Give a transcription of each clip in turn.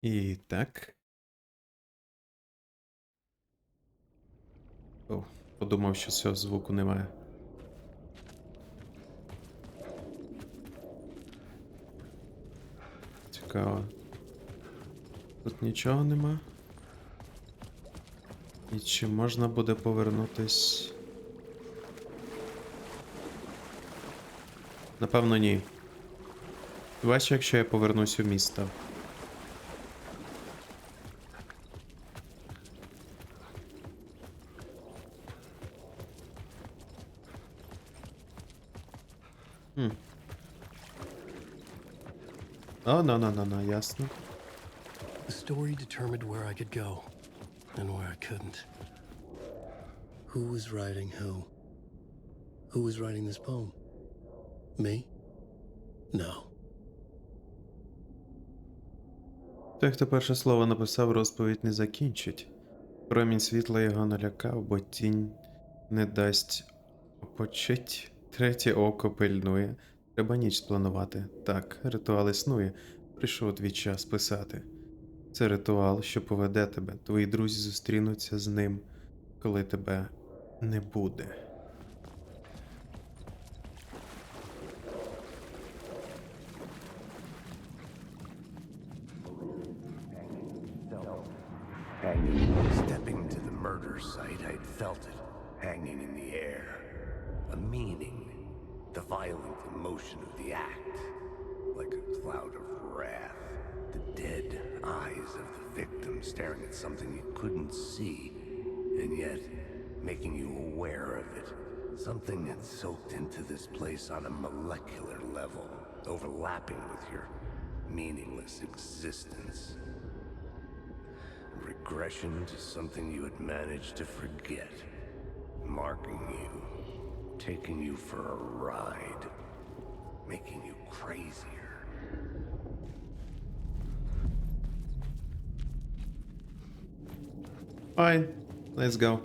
І так. О, подумав, що цього звуку немає. Цікаво. Тут нічого нема. І чи можна буде повернутись? Напевно, ні. Бачиш, якщо я повернусь у місто. Хм. О, на, ясно. The story determined where I could go and where I couldn't. Who was writing who? Who was writing this poem? Me? No. Той, хто перше слово написав, розповідь не закінчить. Промінь світла його налякав, бо тінь не дасть опочить. Третє око пильнує. Треба ніч спланувати. Так, ритуал існує. Прийшов твій час писати. Це ритуал, що поведе тебе. Твої друзі зустрінуться з ним, коли тебе не буде. Stepping to the murder site, I'd felt it, hanging in the air. A meaning, the violent emotion of the act, like a cloud of wrath. The dead eyes of the victim staring at something you couldn't see, and yet making you aware of it. Something had soaked into this place on a molecular level, overlapping with your meaningless existence. Regression to something you had managed to forget. Marking you. Taking you for a ride. Making you crazier. Fine, let's go.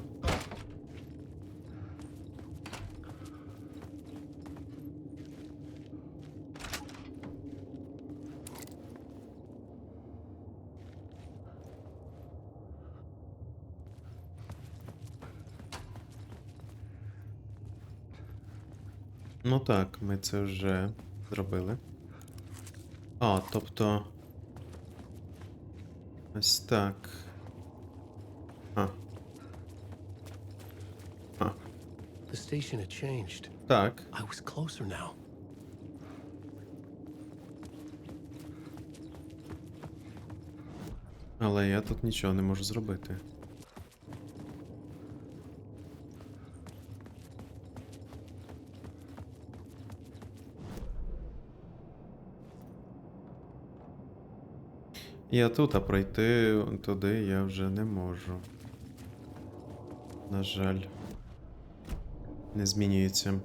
Ну так, ми це вже зробили. А, тобто. Ось так. А. А. The station had changed. Так. I was closer now. Але я тут нічого не можу зробити. Я тут, а пройти туди я вже не можу. На жаль. Не змінюється.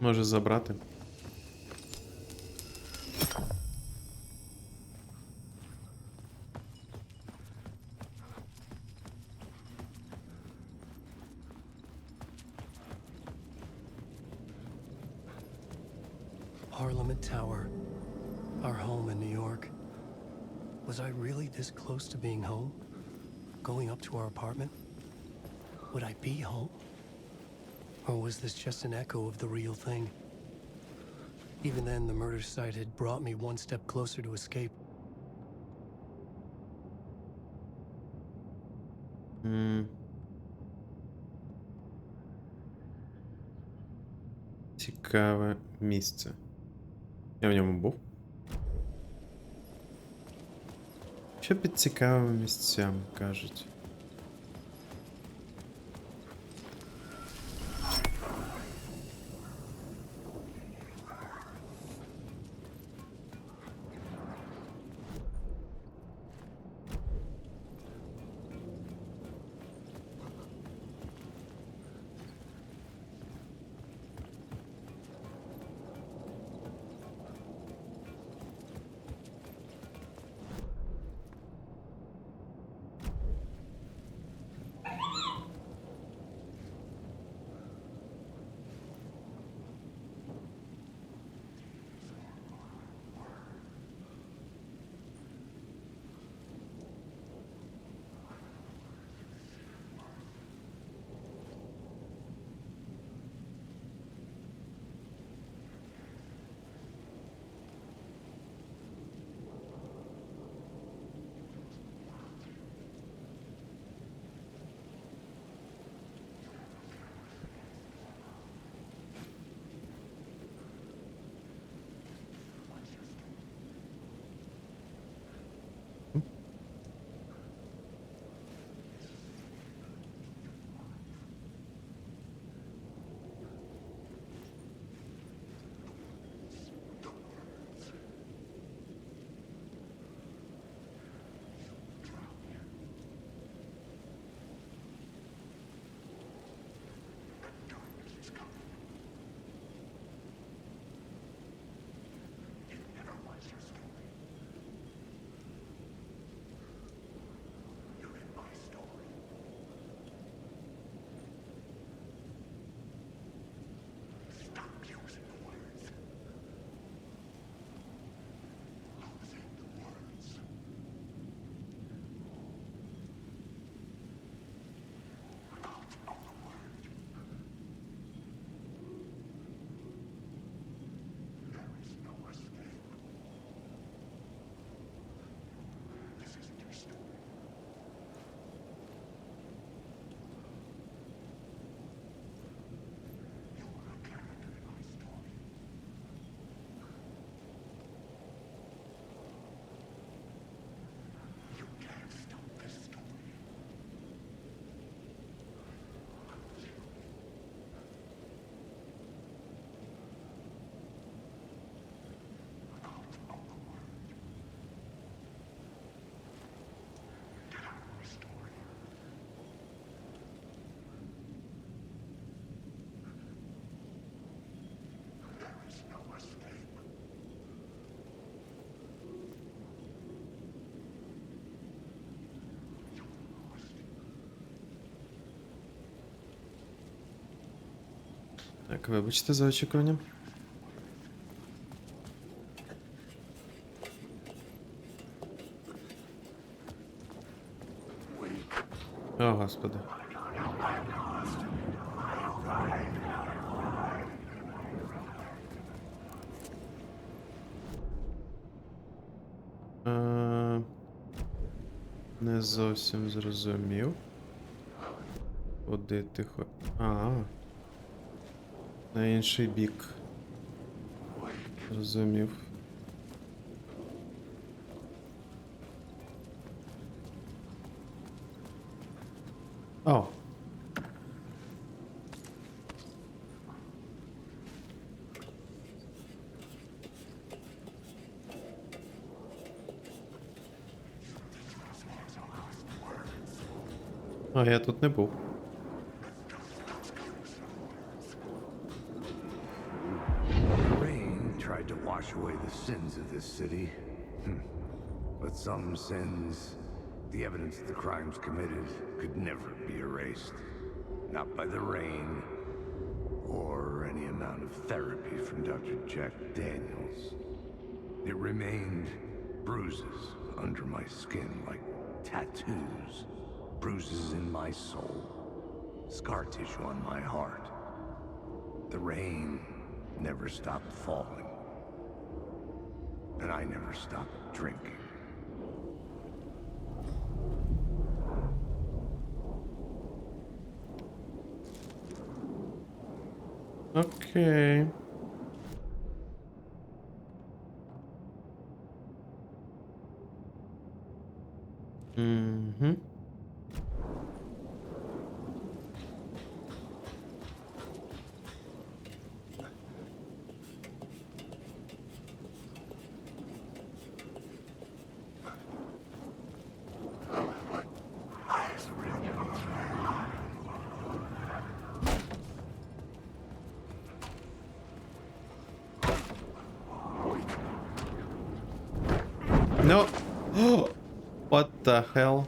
Може забрати? Parliament Tower. Our home in New York. Was I really this close to being home? Going up to our apartment? Would I be home? Or was this just an echo of the real thing? Even then, the murder site had brought me one step closer to escape. Цікаве місце. Я в ньому був. Що під цікавими місцями кажуть? Так, вибачте за очікування. О, господи. Не зовсім зрозумів. Куди ти хо... На інший бік. Зрозумів. О. А, я тут не був. Rain tried to wash away the sins of this city. But some sins, the evidence of the crimes committed, could never be erased. Not by the rain, or any amount of therapy from Dr. Jack Daniels. It remained bruises under my skin like tattoos. Bruises in my soul. Scar tissue on my heart. The rain never stopped falling. And I never stopped drinking. Окей. Угу. No. What the hell?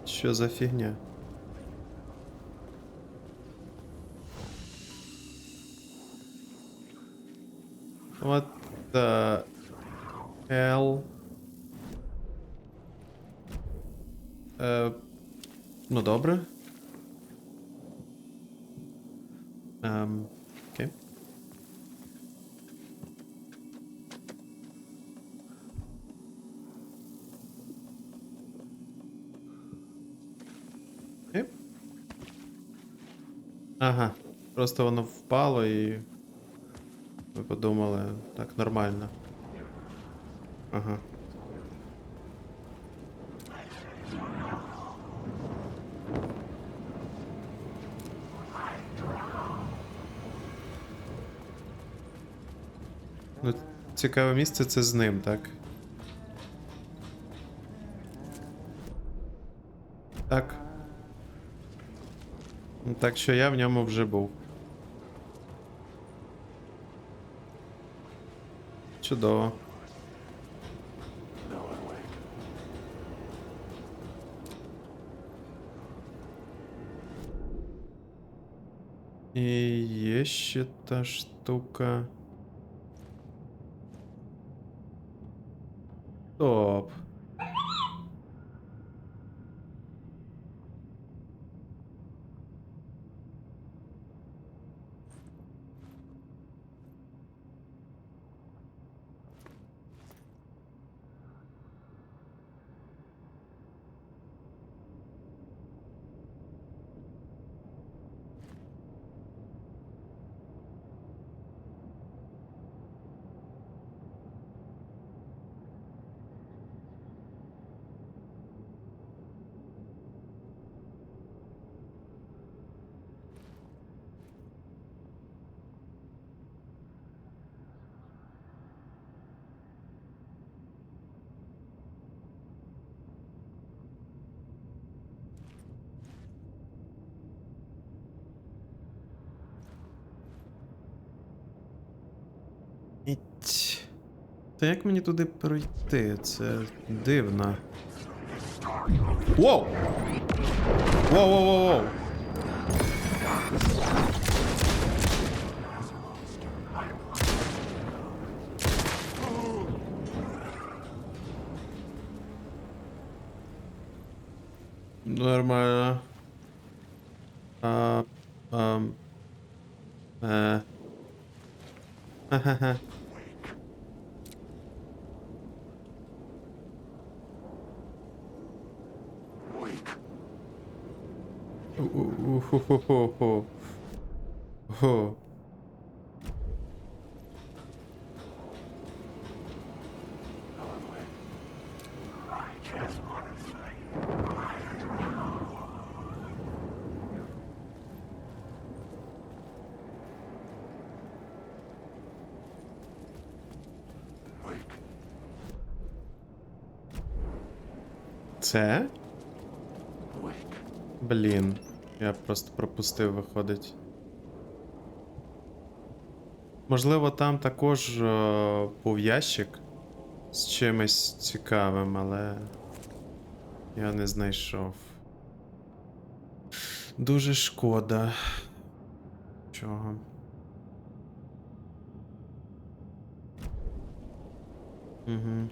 Що за фігня? What the hell? Ну добре. Окей. Окей. Ага. Просто воно впало і ми подумали, так, нормально. Ага. Ну, цікаве місце це з ним, так? Так. Ну, так що я в ньому вже був. Чудово. І є ще та штука. Стоп. Іть. Та як мені туди пройти? Це дивно. Воу! Воу-воу-воу-воу! Нормально. А, ам, е. Ха-ха-ха. У-у-у-ху-ху-ху-ху. Хо. Це? Блін, я просто пропустив, виходить. Можливо, там також був ящик з чимось цікавим, але я не знайшов. Дуже шкода. Чого? Угу.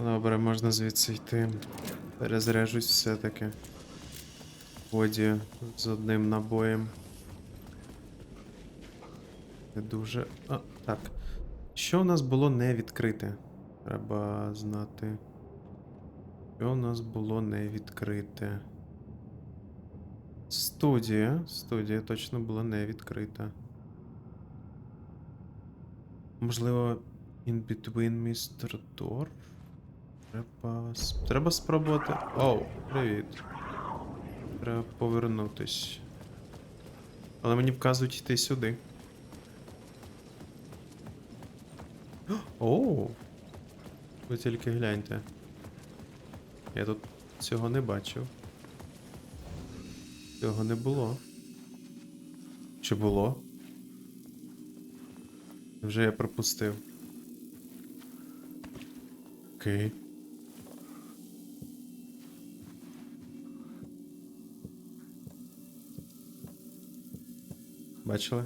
Добре, можна звідси йти. Перезаряжусь все-таки. Воді з одним набоєм. Не дуже. А, так. Що у нас було не відкрите? Треба знати. Що у нас було не відкрите? Студія. Студія точно була не відкрита. Можливо, in between Mr. Door? Треба спробувати. Оу, привіт. Треба повернутись. Але мені вказують йти сюди. Оу! Ви тільки гляньте. Я тут цього не бачив. Цього не було. Чи було? Вже я пропустив. Окей. Бачили?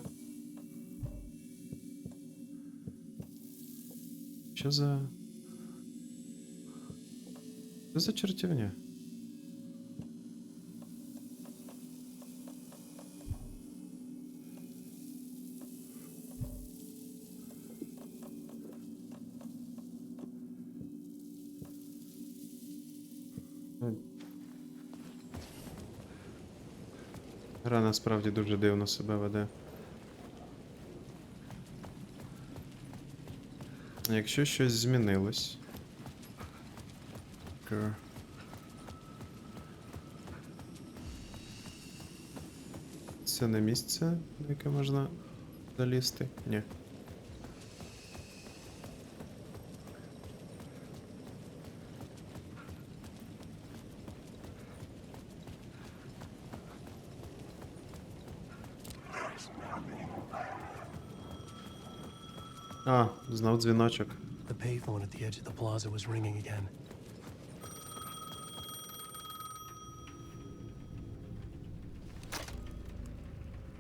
Що за... Що за чертівня? Гра насправді дуже дивно себе веде. Якщо щось змінилось. Це не місце, на яке можна залізти? Ні. А, знов дзвіночок. The payphone at the edge of the plaza was ringing again.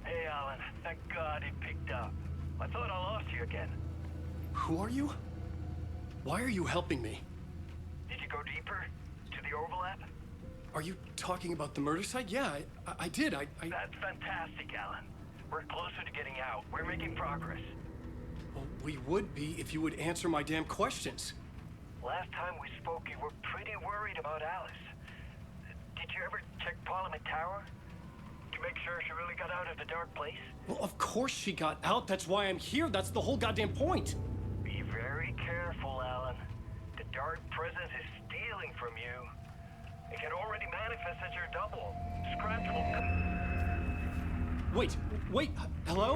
Hey, Alan. Thank God it picked up. I thought I lost you again. Who are you? Why are you helping me? Did you go deeper? To the overlap? Are you talking about the murder site? Yeah, I did. I... That's fantastic, Alan. We're closer to getting out. We're making progress. Well, we would be if you would answer my damn questions. Last time we spoke, you were pretty worried about Alice. Did you ever check Parliament Tower? To make sure she really got out of the dark place? Well, of course she got out. That's why I'm here. That's the whole goddamn point. Be very careful, Alan. The dark presence is stealing from you. It can already manifest as your double. Scratch will come. Wait, hello?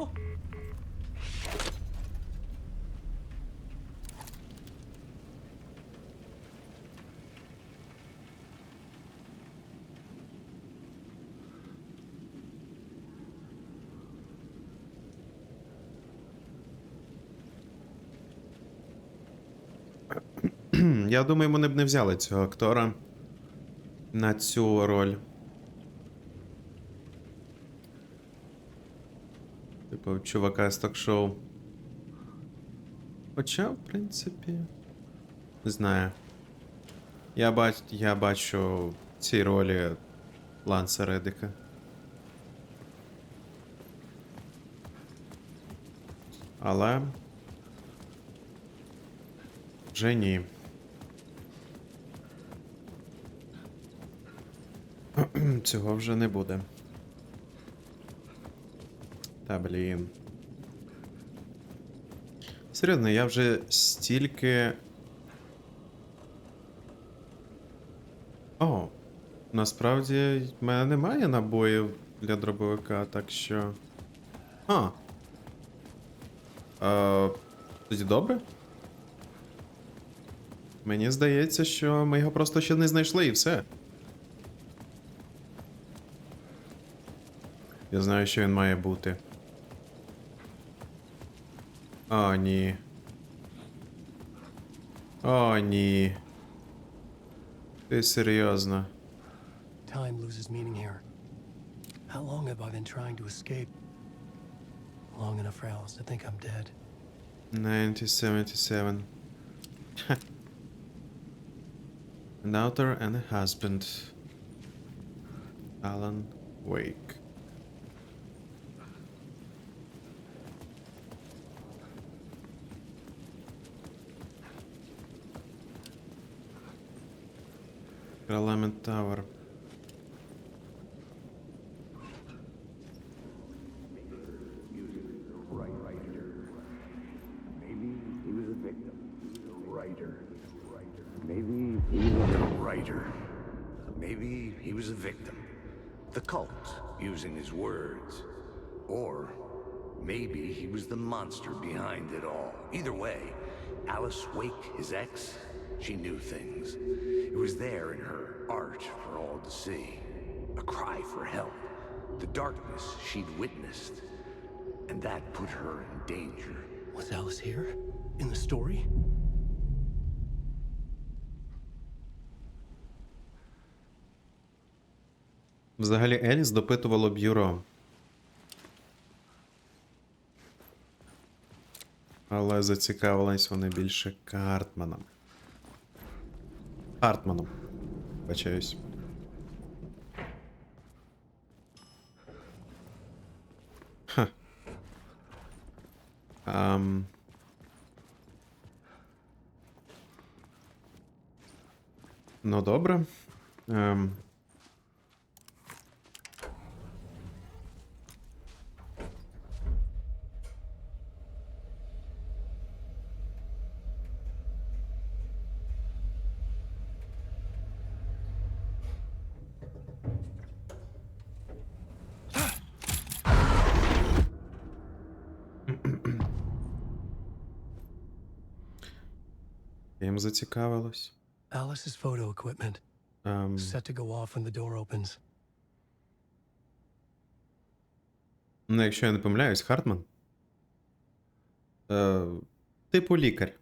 Я думаю, вони б не взяли цього актора на цю роль. Типу, чувака з ток-шоу. Хоча, в принципі, не знаю. Я бачу в цій ролі Ланса Реддика. Але вже ні. Цього вже не буде. Та блін. Серйозно, я вже стільки... О, насправді в мене немає набоїв для дробовика, так що... Тоді добре? Мені здається, що ми його просто ще не знайшли і все. Я знаю, що він має бути. О, ні. О, ні. Ти серйозно. Time loses meaning here. How long have I been trying to escape? Long enough for Alice to think I'm dead. 1977. An author and a husband. Alan Wake. Parliament Tower. Maybe he was a victim. A writer. Maybe he was a writer. Maybe he was a victim. The cult, using his words. Or maybe he was the monster behind it all. Either way, Alice Wake, his ex, she knew things. It was there in her art for all to see. A cry for help. The darkness she'd witnessed. And that put her in danger. Was Alice here? In the story? Взагалі, Еліс допитувало бюро. Але зацікавились вони більше Картманом. Хартманом. Бачаюсь. Ха. Ну добре. Ем... Їм зацікавилось. Alice's photo equipment. Set to go off when the door opens. Ну, якщо я не помиляюсь, Хартман. Типу лікар.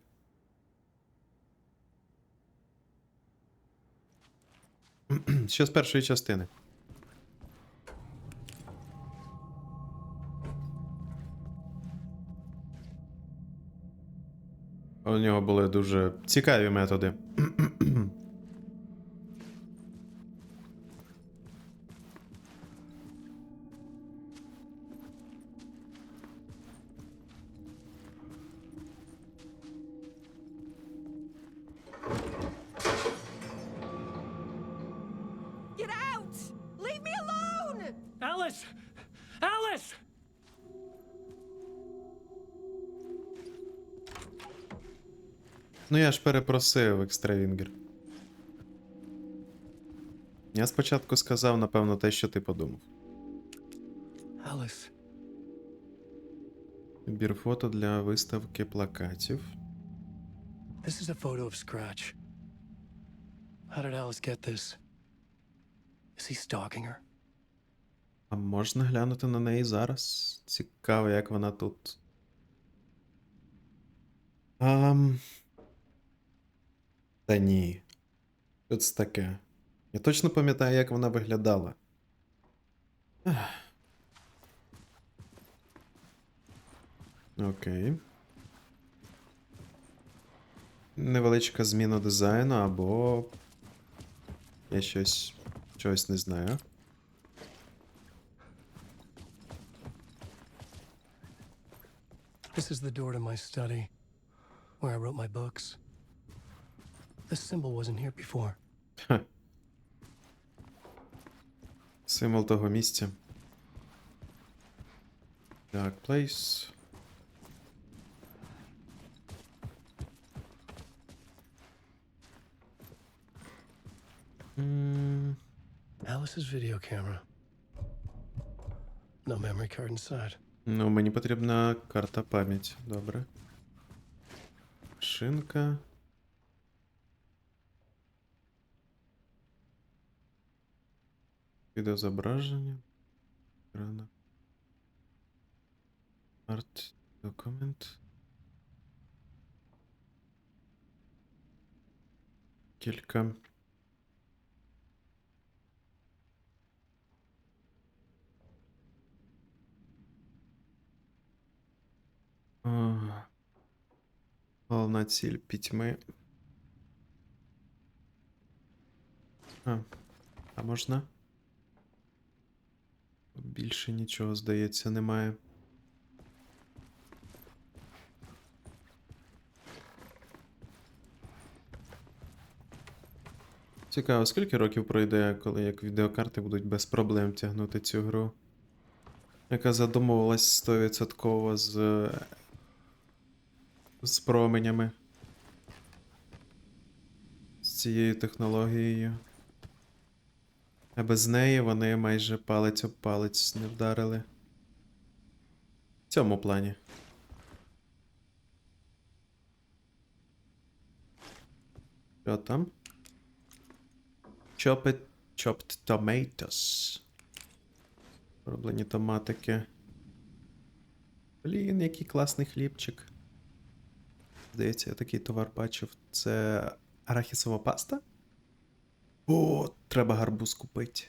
Що з першої частини. У нього були дуже цікаві методи. Get out! Leave me alone! Alice! Alice! Ну я ж перепросив екстравінгер. Я спочатку сказав, напевно, те, що ти подумав. Alice. Збір фото для виставки плакатів. This is a photo of Scratch. How did Alice get this? Is he stalking her? А можна глянути на неї зараз? Цікаво, як вона тут. Та ні. Що це таке? Я точно пам'ятаю, як вона виглядала. Окей. Невеличка зміна дизайну, або я чогось не знаю. This is the door to my study, where I wrote my books. This symbol wasn't here before. Ха. Символ того місця. Так, place. Alice's video camera. No memory card inside. Ну, мені потрібна карта пам'яті. Добре. Шинка. Відеозображення. Екрана. Арт. Документ. Кілька. Головна ціль пітьми. А можна? Більше нічого, здається, немає. Цікаво, скільки років пройде, коли як відеокарти будуть без проблем тягнути цю гру, яка задумувалась 100% з променями. З цією технологією. А без неї вони майже палець об палець не вдарили. В цьому плані. Що там? Chopped tomatoes. Роблені томатики. Блін, який класний хлібчик. Здається, я такий товар бачив. Це арахісова паста? О, треба гарбуз купити.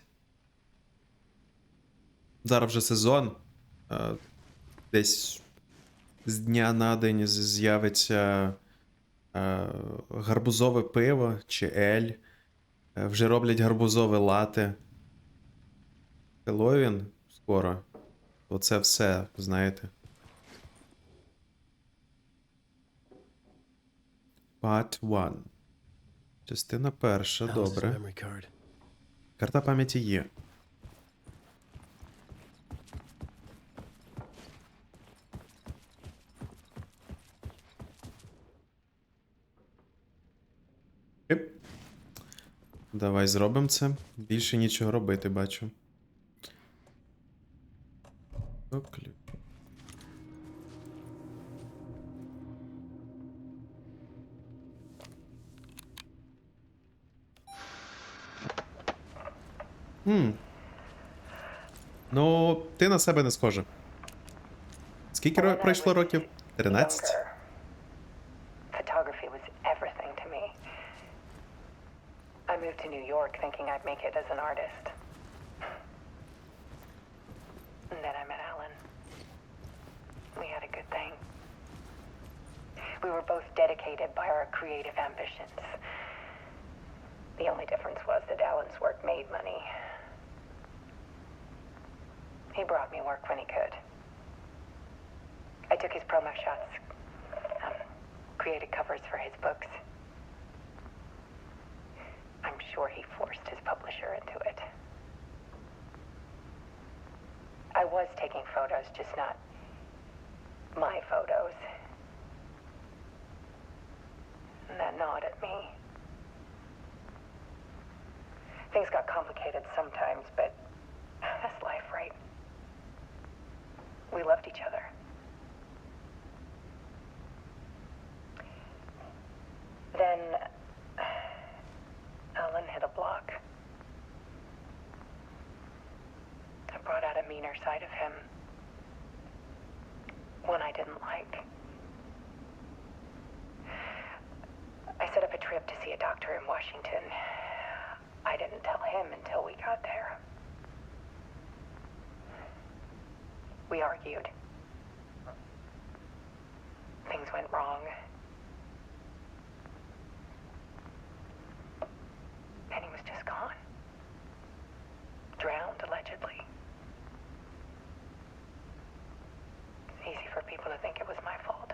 Зараз вже сезон. Десь з дня на день з'явиться гарбузове пиво чи ель. Вже роблять гарбузове лате. Хеллоуін скоро. Оце все, знаєте. Part 1. Частина перша, Alice's добре. memory card. Карта пам'яті є. Еп. Давай зробимо це. Більше нічого робити, бачу. Окліп. Ну, ти на себе не схожа. Скільки пройшло років? 13? Younger, photography was everything to me. I moved to New York thinking I'd make it as an artist. And then I met Alan. We had a good thing. We were both dedicated by our creative ambitions. The only difference was that Alan's work made money. He brought me work when he could. I took his promo shots, created covers for his books. I'm sure he forced his publisher into it. I was taking photos, just not my photos. And that gnawed at me. Things got complicated sometimes, but that's life, right? We loved each other. Then Alan hit a block. I brought out a meaner side of him. One I didn't like. I set up a trip to see a doctor in Washington. I didn't tell him until we got there. We argued. Things went wrong. And he was just gone. Drowned, allegedly. It's easy for people to think it was my fault.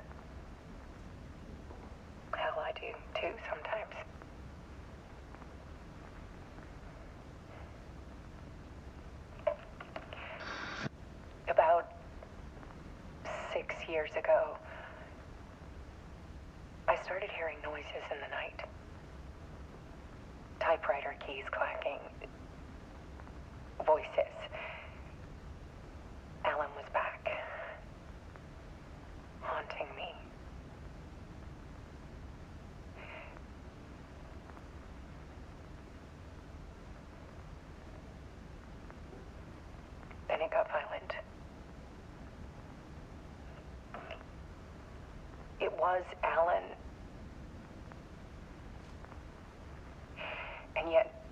Hell, I do too sometimes. About 6 years ago, I started hearing noises in the night. Typewriter keys clacking. Voices. Alan was back. Haunting me. Then it got violent. It was Alan. And yet,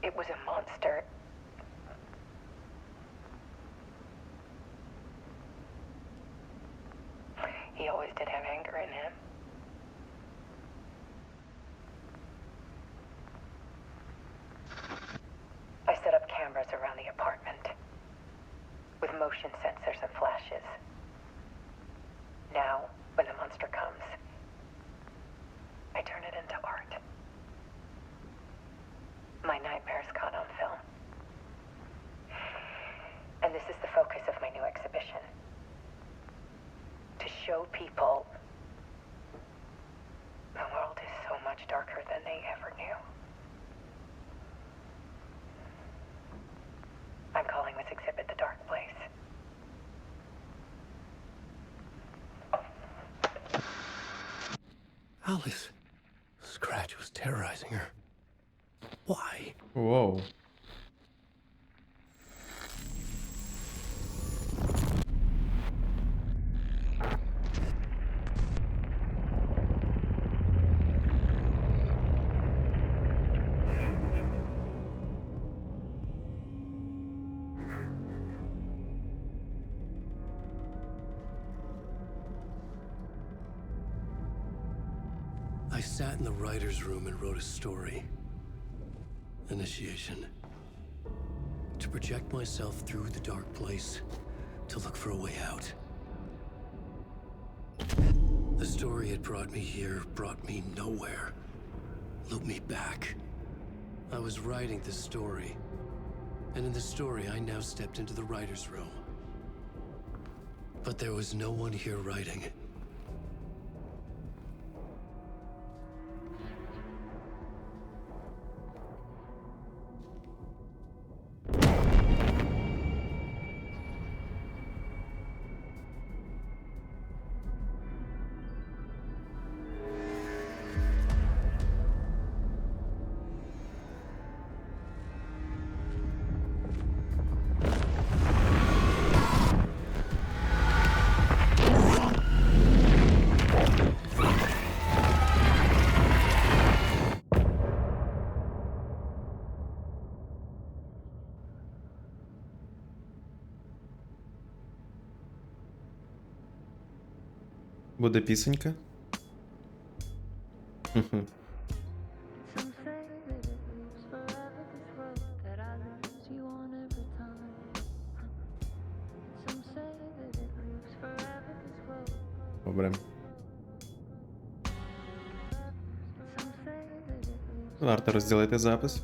it was a monster. He always did have anger in him. I set up cameras around the apartment with motion sensors and flashes. Now, when the monster comes, I turn it into art. My nightmares caught on film. And this is the focus of my new exhibition. To show people the world is so much darker than they ever knew. I'm calling this exhibit The Dark Place. Alice. Scratch was terrorizing her. Why? Воу. I sat in the writer's room and wrote a story. Initiation. To project myself through the dark place, to look for a way out. The story had brought me here, brought me nowhere. Looped me back. I was writing this story. And in the story, I now stepped into the writer's room. But there was no one here writing. Буде пісенька? Some say that it lives forever, this road that I lose you on every time. Some say that it lives forever, this road. Добре. Some say that it lives Варто розділити запис.